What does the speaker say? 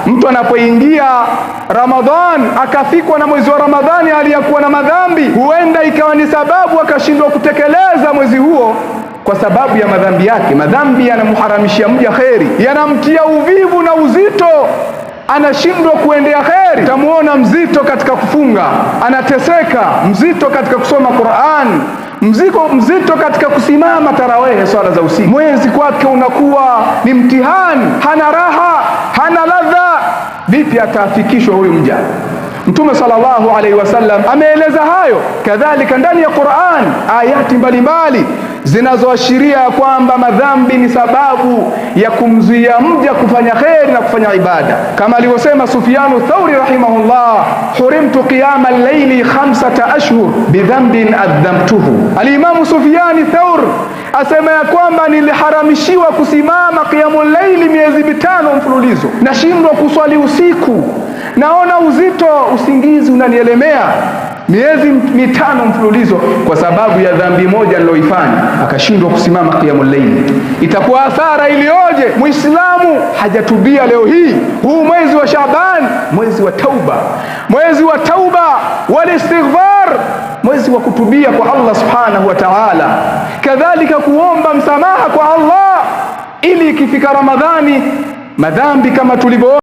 Mtu anapoingia Ramadhan akafikwa na mwezi wa Ramadhani aliyakuwa na madhambi, huenda ikawa ni sababu akashindwa kutekeleza mwezi huo kwa sababu ya madhambi yake. Madhambi yanamharamishia mja kheri, yanamtia uvivu na uzito, anashindwa kuendea kheri. Utamuona mzito katika kufunga, anateseka, mzito katika kusoma Qur'an, mzito katika kusimama tarawehe, swala za usiku. Mwezi kwake unakuwa ni mtihani, hana raha, hana ladha. Vipi ataafikishwa huyu mja? Mtume sallallahu alaihi wasallam ameeleza hayo. Kadhalika ndani ya Qur'an ayati mbalimbali zinazoashiria kwamba madhambi ni sababu ya kumzuia mja kufanya kheri na kufanya ibada, kama alivyosema Sufyanu Thauri rahimahullah, hurimtu qiyama al-layli 5 ashhur bidhanbin adhamtuhu. Alimamu Sufyani Thaur asema ya kwamba niliharamishiwa kusimama qiyamul layli miezi 5 mfululizo, nashindwa kuswali usiku, naona uzito, usingizi unanielemea, miezi 5 mfululizo kwa sababu ya dhambi moja niloifanya, akashindwa kusimama qiyamul layl. Itakuwa hasara iliyoje Muislamu hajatubia leo hii. Huu mwezi wa Shaaban, mwezi wa tauba, mwezi wa tauba wal istighfar, mwezi wa kutubia kwa Allah subhanahu wa ta'ala, kadhalika kuomba msamaha kwa Allah, ili ikifika Ramadhani madhambi kama tulivyo